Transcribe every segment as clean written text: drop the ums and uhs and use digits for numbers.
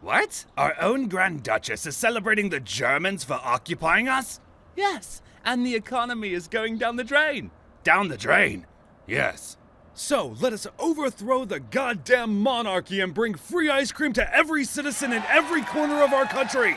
What? Our own Grand Duchess is celebrating the Germans for occupying us? Yes, and the economy is going down the drain. Down the drain? Yes. So, let us overthrow the goddamn monarchy and bring free ice cream to every citizen in every corner of our country!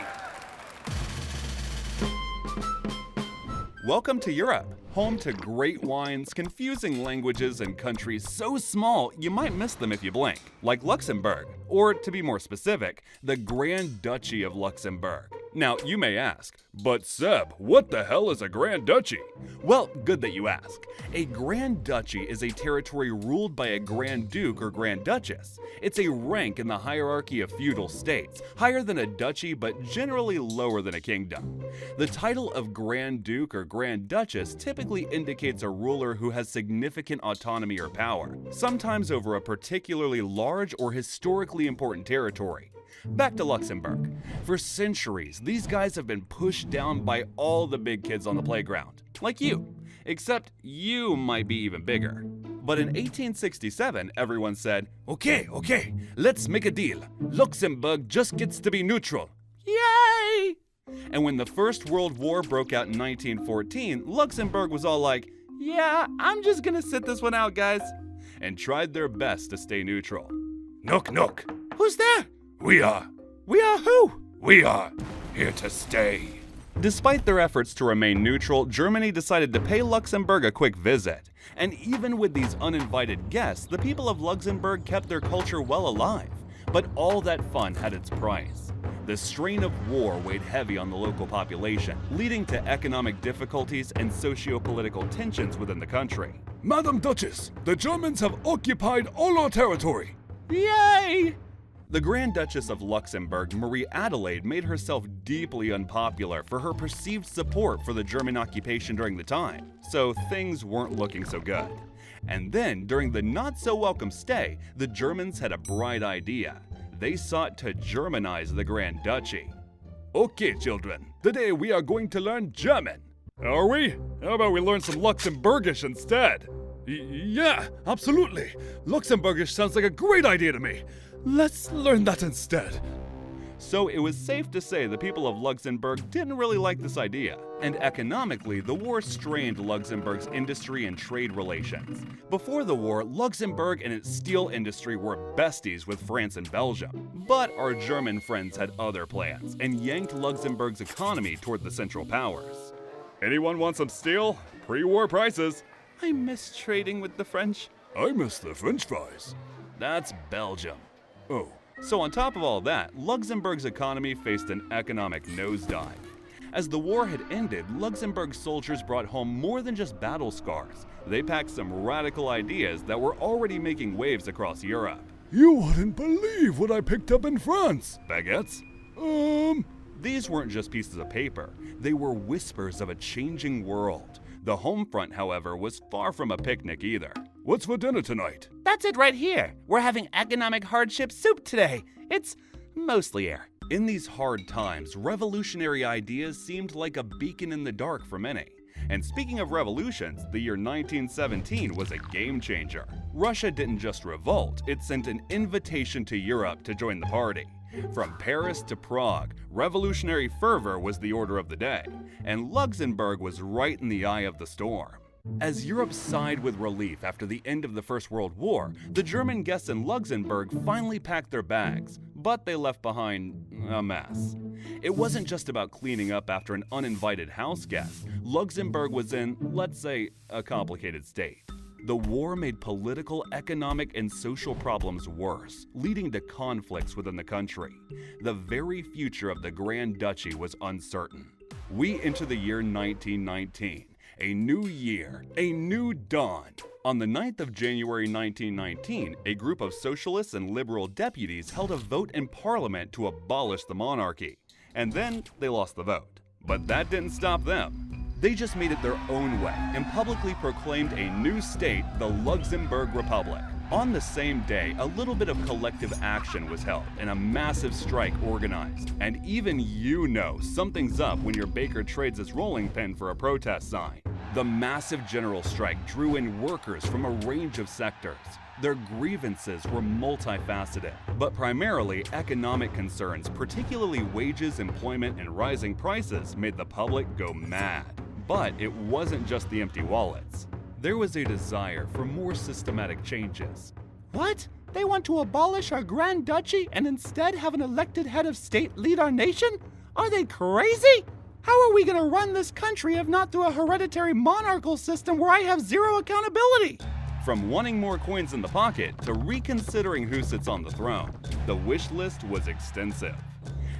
Welcome to Europe, home to great wines, confusing languages, and countries so small you might miss them if you blink, like Luxembourg, or to be more specific, the Grand Duchy of Luxembourg. Now, you may ask, but Seb, what the hell is a Grand Duchy? Well, good that you ask. A Grand Duchy is a territory ruled by a Grand Duke or Grand Duchess. It's a rank in the hierarchy of feudal states, higher than a duchy but generally lower than a kingdom. The title of Grand Duke or Grand Duchess typically indicates a ruler who has significant autonomy or power, sometimes over a particularly large or historically important territory. Back to Luxembourg. For centuries, these guys have been pushed down by all the big kids on the playground, like you. Except you might be even bigger. But in 1867, everyone said, Okay, let's make a deal. Luxembourg just gets to be neutral. Yay! And when the First World War broke out in 1914, Luxembourg was all like, yeah, I'm just gonna sit this one out, guys. And tried their best to stay neutral. Knock, knock. Who's there? We are. We are who? We are here to stay. Despite their efforts to remain neutral, Germany decided to pay Luxembourg a quick visit. And even with these uninvited guests, the people of Luxembourg kept their culture well alive. But all that fun had its price. The strain of war weighed heavy on the local population, leading to economic difficulties and socio-political tensions within the country. Madam Duchess, the Germans have occupied all our territory! Yay! The Grand Duchess of Luxembourg, Marie Adelaide, made herself deeply unpopular for her perceived support for the German occupation during the time, so things weren't looking so good. And then, during the not-so-welcome stay, the Germans had a bright idea. They sought to Germanize the Grand Duchy. Okay, children, today we are going to learn German. Are we? How about we learn some Luxembourgish instead? Yeah, absolutely. Luxembourgish sounds like a great idea to me. Let's learn that instead. So it was safe to say the people of Luxembourg didn't really like this idea. And economically, the war strained Luxembourg's industry and trade relations. Before the war, Luxembourg and its steel industry were besties with France and Belgium. But our German friends had other plans and yanked Luxembourg's economy toward the Central Powers. Anyone want some steel? Pre-war prices. I miss trading with the French. I miss the French fries. That's Belgium. Oh. So on top of all that, Luxembourg's economy faced an economic nosedive. As the war had ended, Luxembourg's soldiers brought home more than just battle scars. They packed some radical ideas that were already making waves across Europe. You wouldn't believe what I picked up in France. Baguettes? These weren't just pieces of paper. They were whispers of a changing world. The home front, however, was far from a picnic either. What's for dinner tonight? That's it right here. We're having economic hardship soup today. It's mostly air. In these hard times, revolutionary ideas seemed like a beacon in the dark for many. And speaking of revolutions, the year 1917 was a game changer. Russia didn't just revolt, it sent an invitation to Europe to join the party. From Paris to Prague, revolutionary fervor was the order of the day, and Luxembourg was right in the eye of the storm. As Europe sighed with relief after the end of the First World War, the German guests in Luxembourg finally packed their bags, but they left behind a mess. It wasn't just about cleaning up after an uninvited house guest. Luxembourg was in, let's say, a complicated state. The war made political, economic, and social problems worse, leading to conflicts within the country. The very future of the Grand Duchy was uncertain. We enter the year 1919. A new year, a new dawn. On the 9th of January 1919, a group of socialists and liberal deputies held a vote in Parliament to abolish the monarchy. And then they lost the vote. But that didn't stop them. They just made it their own way and publicly proclaimed a new state, the Luxembourg Republic. On the same day, a little bit of collective action was held and a massive strike organized. And even you know something's up when your baker trades his rolling pin for a protest sign. The massive general strike drew in workers from a range of sectors. Their grievances were multifaceted, but primarily economic concerns, particularly wages, employment, and rising prices, made the public go mad. But it wasn't just the empty wallets. There was a desire for more systematic changes. What? They want to abolish our Grand Duchy and instead have an elected head of state lead our nation? Are they crazy? How are we going to run this country if not through a hereditary monarchical system where I have zero accountability? From wanting more coins in the pocket to reconsidering who sits on the throne, the wish list was extensive.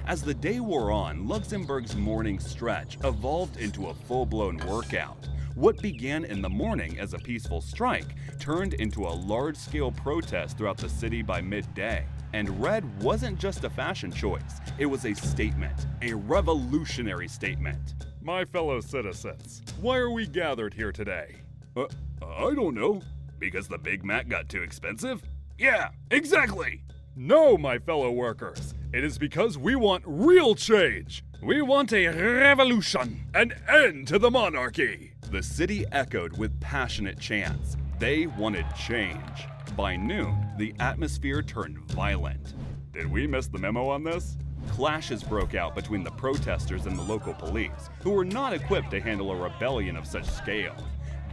As the day wore on, Luxembourg's morning stretch evolved into a full-blown workout. What began in the morning as a peaceful strike turned into a large-scale protest throughout the city by midday. And red wasn't just a fashion choice, it was a statement, a revolutionary statement. My fellow citizens, why are we gathered here today? I don't know. Because the Big Mac got too expensive? Yeah, exactly. No, my fellow workers. It is because we want real change. We want a revolution, an end to the monarchy. The city echoed with passionate chants. They wanted change. By noon, the atmosphere turned violent. Did we miss the memo on this? Clashes broke out between the protesters and the local police, who were not equipped to handle a rebellion of such scale.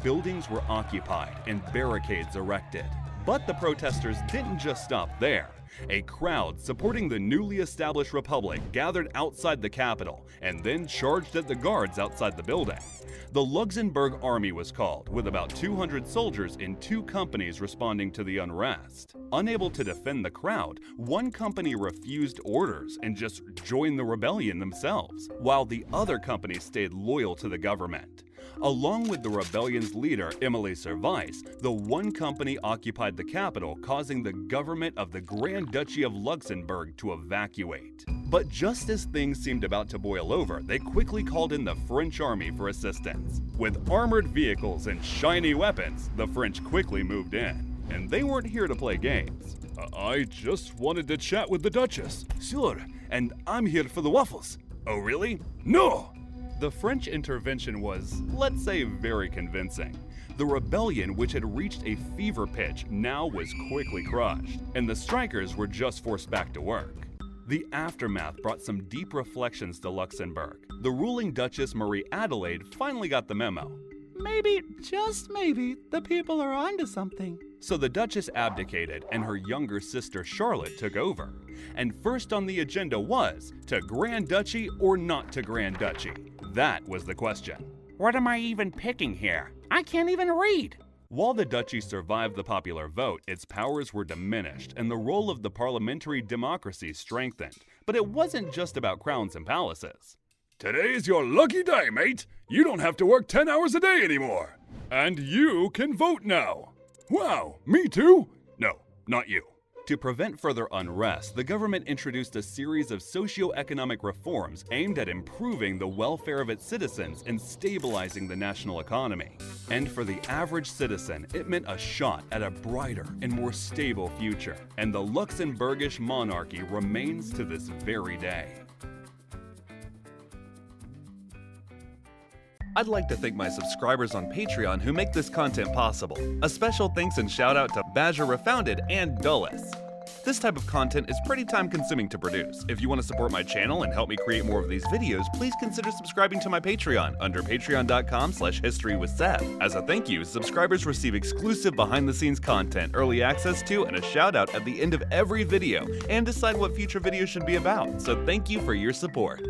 Buildings were occupied and barricades erected. But the protesters didn't just stop there. A crowd supporting the newly established republic gathered outside the Capitol and then charged at the guards outside the building. The Luxembourg Army was called, with about 200 soldiers in 2 companies responding to the unrest. Unable to defend the crowd, one company refused orders and just joined the rebellion themselves, while the other company stayed loyal to the government. Along with the rebellion's leader, Émilie Servais, the one company occupied the capital, causing the government of the Grand Duchy of Luxembourg to evacuate. But just as things seemed about to boil over, they quickly called in the French army for assistance. With armored vehicles and shiny weapons, the French quickly moved in. And they weren't here to play games. I just wanted to chat with the Duchess. Sure, and I'm here for the waffles. Oh, really? No! The French intervention was, let's say, very convincing. The rebellion, which had reached a fever pitch, now was quickly crushed, and the strikers were just forced back to work. The aftermath brought some deep reflections to Luxembourg. The ruling Duchess Marie Adelaide finally got the memo. Maybe, just maybe, the people are onto something. So the Duchess abdicated and her younger sister Charlotte took over. And first on the agenda was, to Grand Duchy or not to Grand Duchy? That was the question. What am I even picking here? I can't even read. While the duchy survived the popular vote, its powers were diminished and the role of the parliamentary democracy strengthened. But it wasn't just about crowns and palaces. Today's your lucky day, mate. You don't have to work 10 hours a day anymore. And you can vote now. Wow, me too? No, not you. To prevent further unrest, the government introduced a series of socio-economic reforms aimed at improving the welfare of its citizens and stabilizing the national economy. And for the average citizen, it meant a shot at a brighter and more stable future. And the Luxembourgish monarchy remains to this very day. I'd like to thank my subscribers on Patreon who make this content possible. A special thanks and shout out to Badger Refounded and Dulles. This type of content is pretty time consuming to produce. If you want to support my channel and help me create more of these videos, please consider subscribing to my Patreon under patreon.com/historywithseth. As a thank you, subscribers receive exclusive behind the scenes content, early access to, and a shout out at the end of every video, and decide what future videos should be about. So thank you for your support.